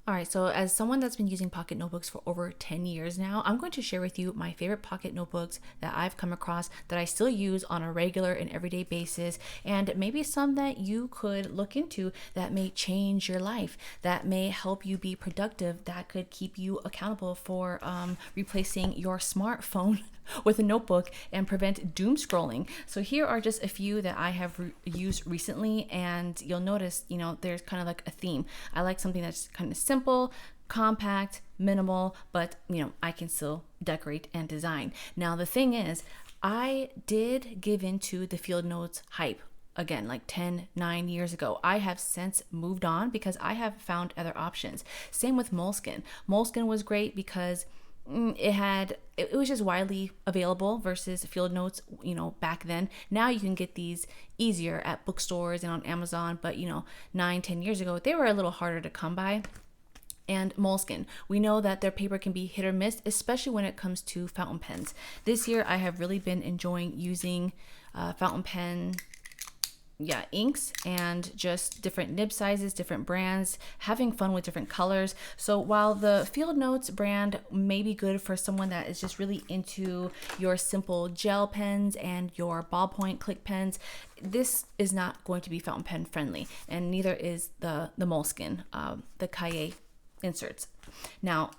All right, so as someone that's been using Pocket notebooks for over 10 years now, I'm going to share with you my favorite Pocket notebooks that I've come across that I still use on a regular and everyday basis, and maybe some that you could look into that may change your life, that may help you be productive, that could keep you accountable for replacing your smartphone with a notebook and prevent doom scrolling. So here are just a few that I have used recently, and you'll notice, there's kind of like a theme. I like something that's kind of simple, compact, minimal, but I can still decorate and design. Now the thing is, I did give into the Field Notes hype again like 9 years ago. I have since moved on because I have found other options. Same with Moleskine. Moleskine was great because it was just widely available versus Field Notes, back then. Now you can get these easier at bookstores and on Amazon, but 9-10 years ago they were a little harder to come by. And Moleskine, we know that their paper can be hit or miss, especially when it comes to fountain pens. This year I have really been enjoying using fountain pen inks and just different nib sizes, different brands, having fun with different colors. So while the Field Notes brand may be good for someone that is just really into your simple gel pens and your ballpoint click pens, this is not going to be fountain pen friendly, and neither is the Moleskine, the Cahiers inserts. Now,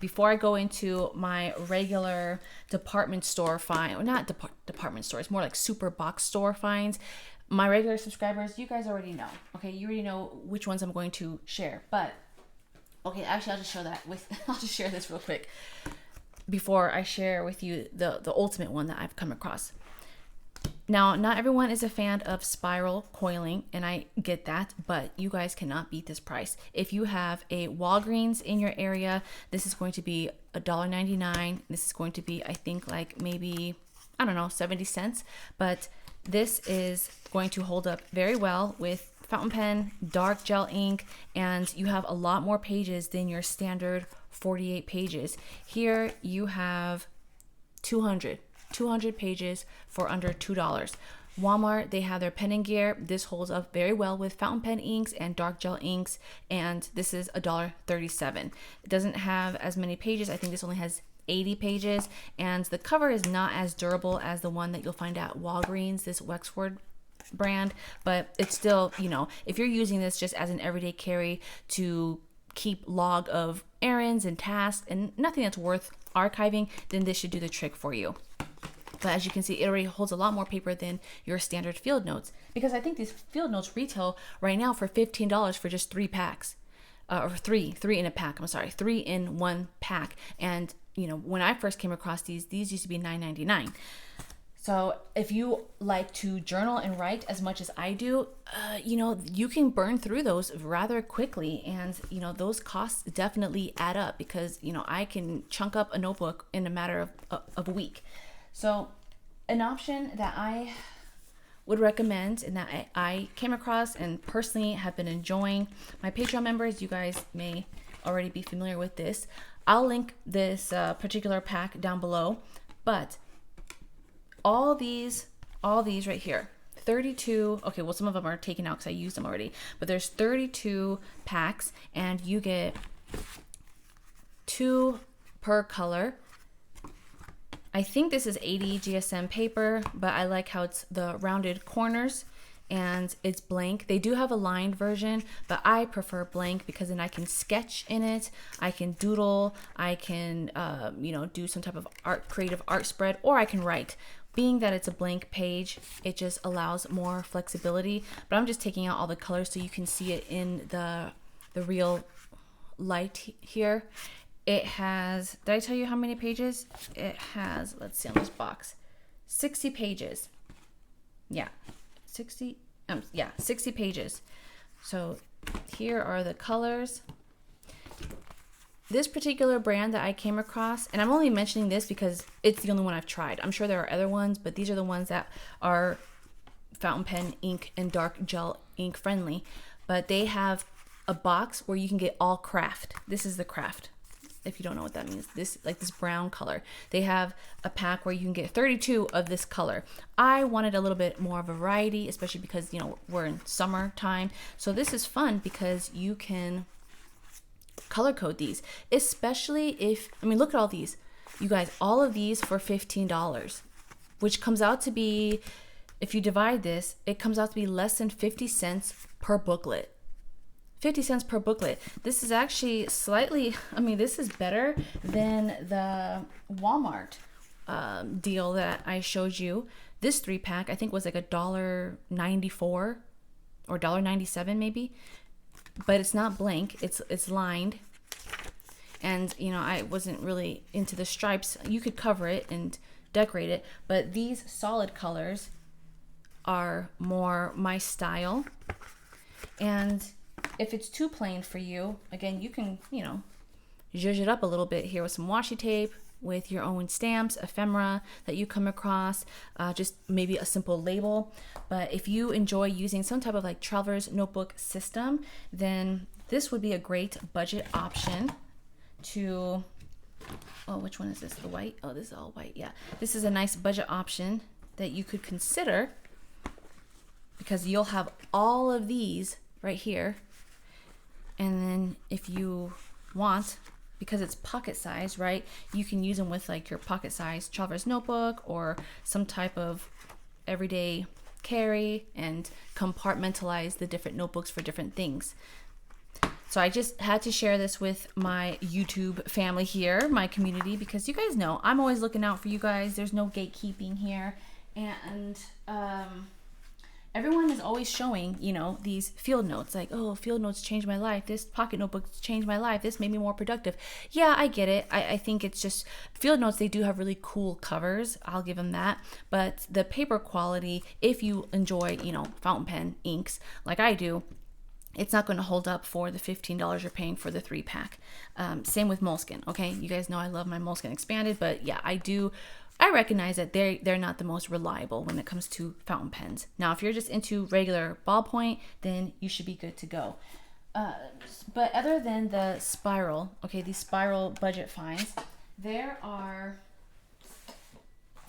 before I go into my regular department store find, or not department store, it's more like super box store finds. My regular subscribers, you guys already know. Okay, you already know which ones I'm going to share. But okay, actually, I'll just share this real quick before I share with you the ultimate one that I've come across. Now, not everyone is a fan of spiral coiling, and I get that, but you guys cannot beat this price. If you have a Walgreens in your area, this is going to be $1.99. This is going to be, I think, like maybe, 70 cents. But this is going to hold up very well with fountain pen, dark gel ink, and you have a lot more pages than your standard 48 pages. Here you have 200 pages for under $2. Walmart, they have their pen and gear. This holds up very well with fountain pen inks and dark gel inks, and this is $1.37. It doesn't have as many pages. I think this only has 80 pages, and the cover is not as durable as the one that you'll find at Walgreens, this Wexford brand, but it's still, if you're using this just as an everyday carry to keep log of errands and tasks and nothing that's worth archiving, then this should do the trick for you. But as you can see, it already holds a lot more paper than your standard Field Notes, because I think these Field Notes retail right now for $15 for just 3 packs, or three in a pack. I'm sorry, 3 in 1 pack. And when I first came across these used to be $9.99. So if you like to journal and write as much as I do, you can burn through those rather quickly. And, those costs definitely add up because, I can chunk up a notebook in a matter of a week. So an option that I would recommend and that I came across and personally have been enjoying, my Patreon members, you guys may already be familiar with this. I'll link this particular pack down below, but all these right here, 32, okay, well, some of them are taken out because I used them already, but there's 32 packs and you get 2 per color. I think this is 80 GSM paper, but I like how it's the rounded corners and it's blank. They do have a lined version, but I prefer blank because then I can sketch in it, I can doodle, I can do some type of creative art spread, or I can write. Being that it's a blank page, it just allows more flexibility. But I'm just taking out all the colors so you can see it in the real light here. It has, did I tell you how many pages? It has, let's see on this box, 60 pages. Yeah, 60 pages. So here are the colors. This particular brand that I came across, and I'm only mentioning this because it's the only one I've tried. I'm sure there are other ones, but these are the ones that are fountain pen ink and dark gel ink friendly. But they have a box where you can get all craft. This is the craft. If you don't know what that means, this brown color. They have a pack where you can get 32 of this color. I wanted a little bit more variety, especially because we're in summertime. So this is fun because you can color code these, especially if, I mean, look at all these. You guys, all of these for $15, which comes out to be, if you divide this, it comes out to be less than 50 cents per booklet. 50 cents per booklet. This is actually slightly, I mean, this is better than the Walmart deal that I showed you. This 3-pack, I think, was like $1.94 or $1.97 maybe, but it's not blank. It's lined. And, you know, I wasn't really into the stripes. You could cover it and decorate it, but these solid colors are more my style. And if it's too plain for you, again, you can, you know, zhuzh it up a little bit here with some washi tape, with your own stamps, ephemera that you come across, just maybe a simple label. But if you enjoy using some type of like traveler's notebook system, then this would be a great budget option to, oh, which one is this? The white? Oh, this is all white. Yeah, this is a nice budget option that you could consider, because you'll have all of these right here. And then if you want, because it's pocket size, right, you can use them with like your pocket size traveler's notebook or some type of everyday carry, and compartmentalize the different notebooks for different things. So I just had to share this with my YouTube family here, my community, because you guys know I'm always looking out for you guys. There's no gatekeeping here. And everyone is always showing, you know, these field notes, like, oh, field notes changed my life. This pocket notebook changed my life. This made me more productive. Yeah, I get it. I think it's just field notes. They do have really cool covers. I'll give them that. But the paper quality, if you enjoy, you know, fountain pen inks like I do, it's not going to hold up for the $15 you're paying for the 3-pack. Same with Moleskine. Okay. You guys know I love my Moleskine Expanded, but yeah, I recognize that they're not the most reliable when it comes to fountain pens. Now, if you're just into regular ballpoint, then you should be good to go. But other than the spiral, okay, these spiral budget finds, there are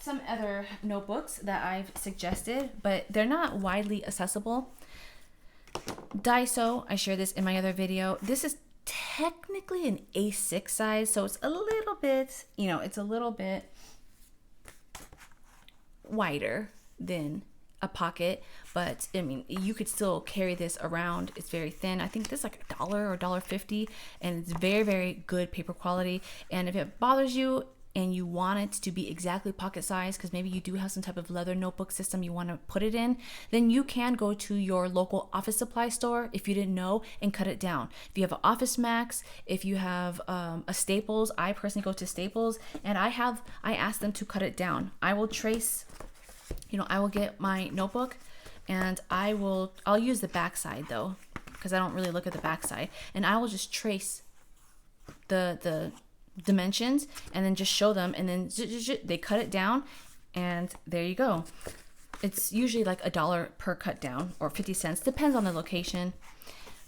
some other notebooks that I've suggested, but they're not widely accessible. Daiso, I shared this in my other video. This is technically an A6 size, so it's a little bit, you know, it's a little bit wider than a pocket, but I mean, you could still carry this around. It's very thin. I think this is like $1 or $1.50, and it's very, very good paper quality. And if it bothers you and you want it to be exactly pocket size, because maybe you do have some type of leather notebook system you want to put it in, then you can go to your local office supply store, if you didn't know, and cut it down. If you have an Office Max, if you have a Staples, I personally go to Staples, and I ask them to cut it down. I will trace, you know, I will get my notebook, and I'll use the back side though, because I don't really look at the back side, and I will just trace the dimensions and then just show them, and then they cut it down, and there you go. It's usually like $1 per cut down, or 50 cents, depends on the location.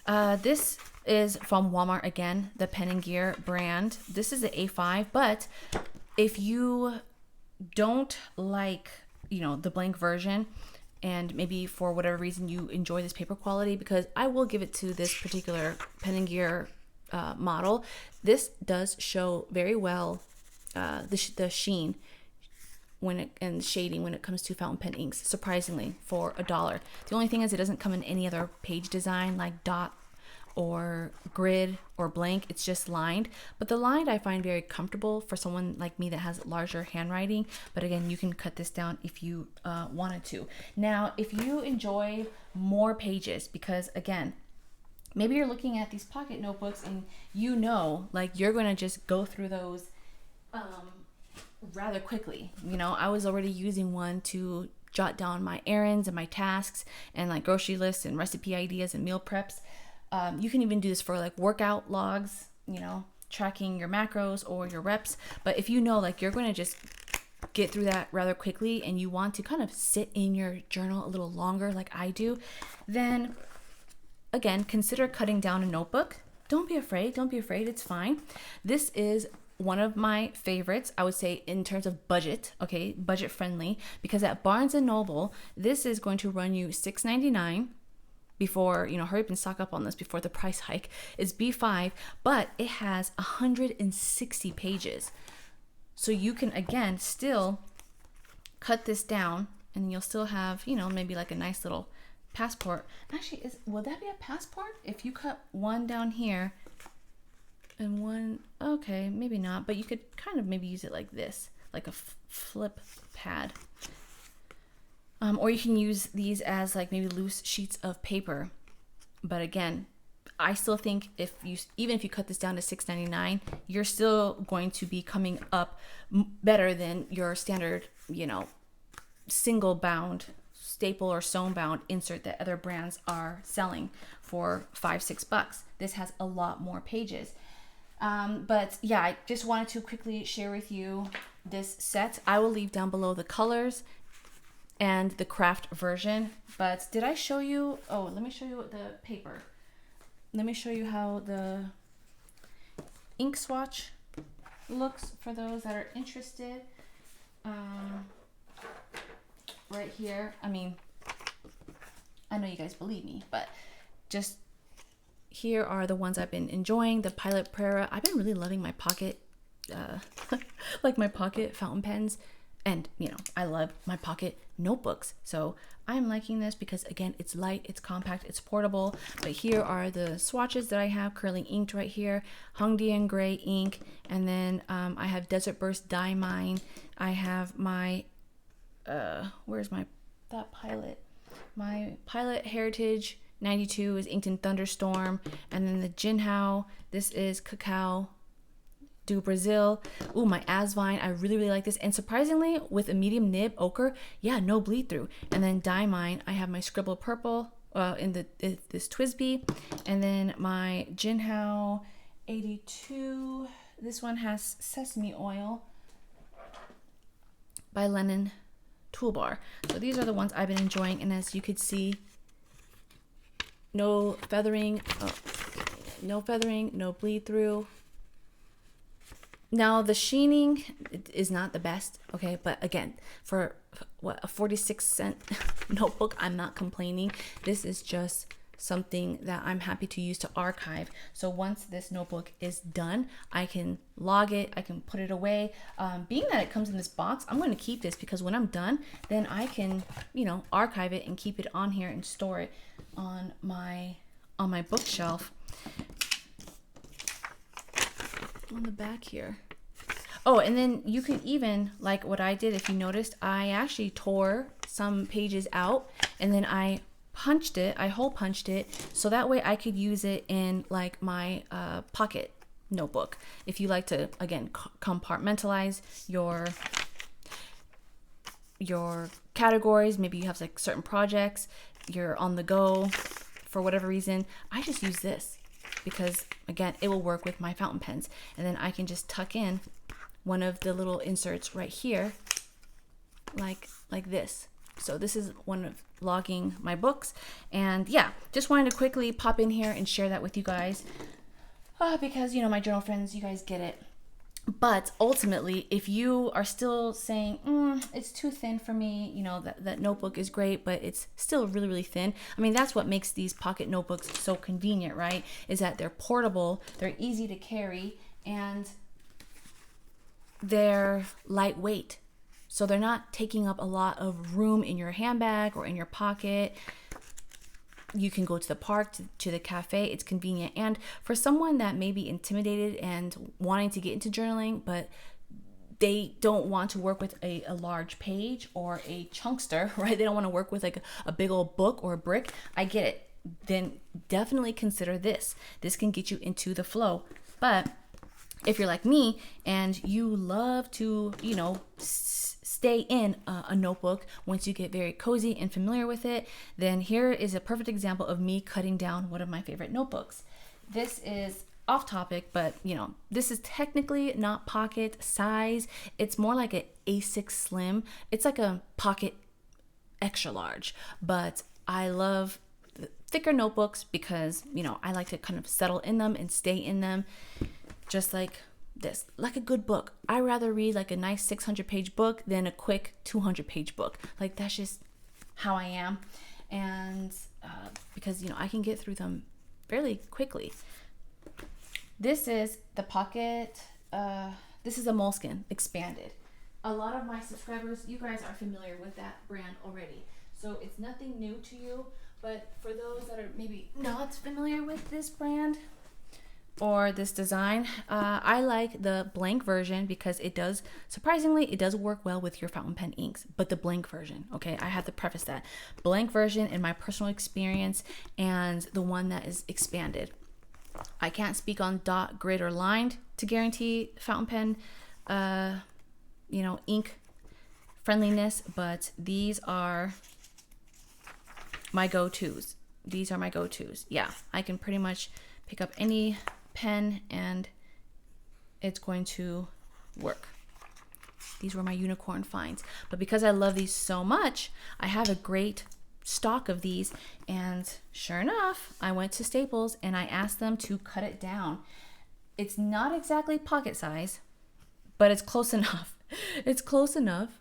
This is from Walmart again, the Pen & Gear brand. This is the A5, but if you don't like, you know, the blank version, and maybe for whatever reason you enjoy this paper quality, because I will give it to this particular Pen & Gear model, this does show very well the sheen and shading when it comes to fountain pen inks, surprisingly, for $1. The only thing is it doesn't come in any other page design like dot or grid or blank. It's just lined, but the lined I find very comfortable for someone like me that has larger handwriting. But again, you can cut this down if you wanted to. Now, if you enjoy more pages, because again, maybe you're looking at these pocket notebooks and you know, like, you're going to just go through those rather quickly. You know, I was already using one to jot down my errands and my tasks and like grocery lists and recipe ideas and meal preps. You can even do this for like workout logs, you know, tracking your macros or your reps. But if you know, like, you're going to just get through that rather quickly and you want to kind of sit in your journal a little longer like I do, then again, consider cutting down a notebook. Don't be afraid. Don't be afraid. It's fine. This is one of my favorites, I would say, in terms of budget, okay, budget friendly, because at Barnes & Noble, this is going to run you $6.99. before, hurry up and stock up on this before the price hike. It's B5, but it has 160 pages. So you can, again, still cut this down and you'll still have, maybe like a nice little passport. Actually, will that be a passport? If you cut one down here and one, okay, maybe not, but you could kind of maybe use it like this, like a flip pad. Or you can use these as like maybe loose sheets of paper. But again, I still think even if you cut this down to $6.99, you're still going to be coming up better than your standard, single bound staple or sewn bound insert that other brands are selling for $5-6. This has a lot more pages. But yeah, I just wanted to quickly share with you this set. I will leave down below the colors and the craft version. But did I show you? Oh, let me show you the paper. Let me show you how the ink swatch looks for those that are interested. Right here. I mean, I know you guys believe me, but just here are the ones I've been enjoying. The Pilot Prera. I've been really loving my pocket, like my pocket fountain pens. And, I love my pocket notebooks. So I'm liking this because, again, it's light, it's compact, it's portable. But here are the swatches that I have currently inked right here. Hongdian Gray ink. And then I have Desert Burst Diamine. I have my, where's that Pilot? My Pilot Heritage 92 is inked in Thunderstorm. And then the Jinhao, this is Cacao do Brazil. Ooh, my Asvine, I really, really like this. And surprisingly, with a medium nib ochre, yeah, no bleed through. And then Diamine, I have my Scribble Purple in this Twisby. And then my Jinhao 82. This one has Sesame Oil by Lennon Toolbar. So these are the ones I've been enjoying. And as you could see, no feathering, no bleed through. Now the sheening is not the best, okay, but again, for what, a 46-cent notebook, I'm not complaining. This is just something that I'm happy to use to archive. So once this notebook is done, I can log it, I can put it away. Being that it comes in this box, I'm going to keep this because when I'm done, then I can, archive it and keep it on here and store it on my bookshelf. On the back here. Oh, and then you can even, like what I did, if you noticed, I actually tore some pages out and then I hole punched it so that way I could use it in like my pocket notebook. If you like to, again, compartmentalize your categories, maybe you have like certain projects, you're on the go for whatever reason, I just use this. Because again, it will work with my fountain pens. And then I can just tuck in one of the little inserts right here, like this. So this is one of logging my books. And yeah, just wanted to quickly pop in here and share that with you guys. Because, my journal friends, you guys get it. But ultimately, if you are still saying, it's too thin for me, that notebook is great, but it's still really, really thin. I mean, that's what makes these pocket notebooks so convenient, right? Is that they're portable, they're easy to carry, and they're lightweight. So they're not taking up a lot of room in your handbag or in your pocket. You can go to the park, to the cafe. It's convenient. And for someone that may be intimidated and wanting to get into journaling, but they don't want to work with a large page or a chunkster, right? They don't want to work with like a big old book or a brick. I get it. Then definitely consider this. This can get you into the flow. But if you're like me and you love to, stay in a notebook once you get very cozy and familiar with it, then here is a perfect example of me cutting down one of my favorite notebooks. This is off topic, but this is technically not pocket size. It's more like an A6 Slim. It's like a pocket extra large, but I love thicker notebooks because, I like to kind of settle in them and stay in them, just like this, like a good book. I rather read like a nice 600-page book than a quick 200-page book. Like that's just how I am. And because, you know, I can get through them fairly quickly. This is the Pocket, this is a Moleskine expanded. A lot of my subscribers, you guys are familiar with that brand already. So it's nothing new to you, but for those that are maybe not familiar with this brand or this design, I like the blank version because it does, surprisingly, it does work well with your fountain pen inks, but the blank version, okay? I have to preface that. Blank version in my personal experience and the one that is expanded. I can't speak on dot, grid, or lined to guarantee fountain pen, you know, ink friendliness, but these are my go-tos. These are my go-tos. Yeah, I can pretty much pick up any pen and it's going to work. These were my unicorn finds, but because I love these so much, I have a great stock of these, and sure enough, I went to Staples and I asked them to cut it down. It's not exactly pocket size, but it's close enough. It's close enough.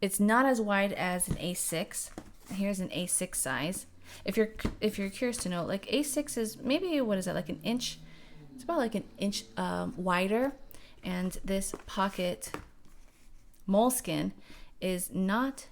It's not as wide as an A6. Here's an A6 size. If you're curious to know, like A6 is maybe, what is that, like an inch? It's about like an inch wider, and this Pocket Moleskine is not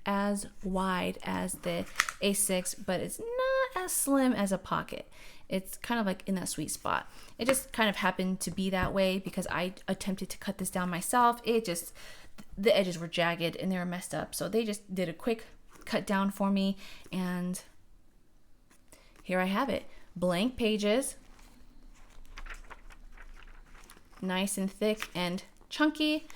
as wide as the A6, but it's not as slim as a Pocket. It's kind of like in that sweet spot. It just kind of happened to be that way because I attempted to cut this down myself. The edges were jagged and they were messed up. So they just did a quick cut down for me, and here I have it. Blank pages, nice and thick and chunky.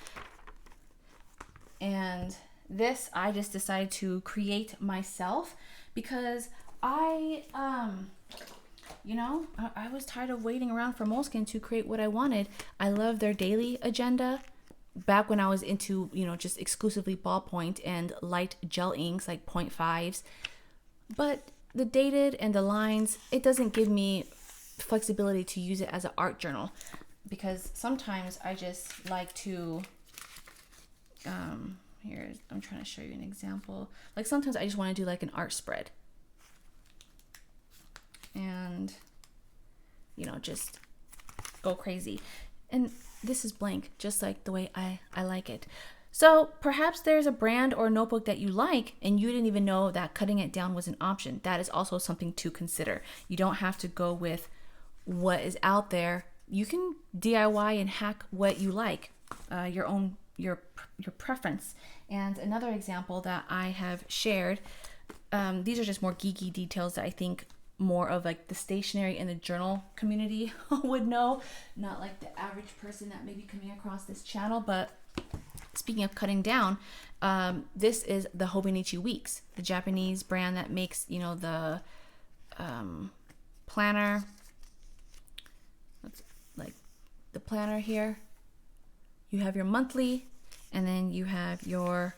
And this I just decided to create myself because I was tired of waiting around for Moleskine to create what I wanted. I love their daily agenda. Back when I was into, you know, just exclusively ballpoint and light gel inks like 0.5s. But the dated and the lines, it doesn't give me flexibility to use it as an art journal, because sometimes I just like to, here, I'm trying to show you an example. Like sometimes I just want to do like an art spread. And, you know, just go crazy. And this is blank, just like the way I like it. So perhaps there's a brand or notebook that you like and you didn't even know that cutting it down was an option. That is also something to consider. You don't have to go with what is out there. You can DIY and hack what you like, your preference. And another example that I have shared, these are just more geeky details that I think more of like the stationery and the journal community would know, not like the average person that may be coming across this channel. But speaking of cutting down, this is the Hobonichi Weeks, the Japanese brand that makes, you know, the planner. That's like the planner here. You have your monthly, and then you have your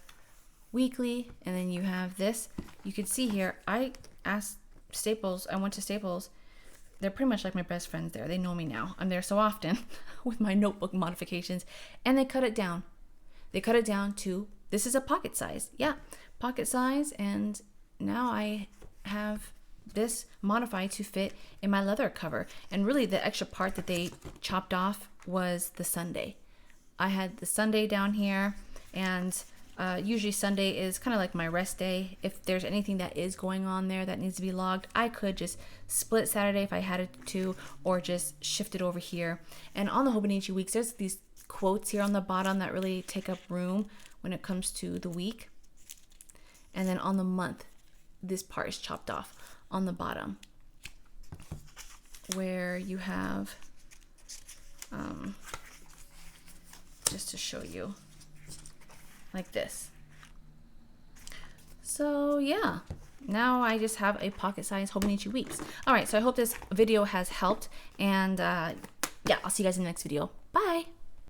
weekly, and then you have this. You can see here, I went to Staples. They're pretty much like my best friends there. They know me now. I'm there so often with my notebook modifications, and they cut it down. They cut it down to, this is a pocket size. Yeah, pocket size. And now I have this modified to fit in my leather cover. And really the extra part that they chopped off was the Sunday. I had the Sunday down here, and usually Sunday is kind of like my rest day. If there's anything that is going on there that needs to be logged, I could just split Saturday if I had to, or just shift it over here. And on the Hobonichi Weeks, there's these quotes here on the bottom that really take up room when it comes to the week. And then on the month, this part is chopped off on the bottom, where you have, just to show you, like this. So yeah, now I just have a pocket size Hobonichi Weeks. All right, so I hope this video has helped, and yeah, I'll see you guys in the next video. Bye.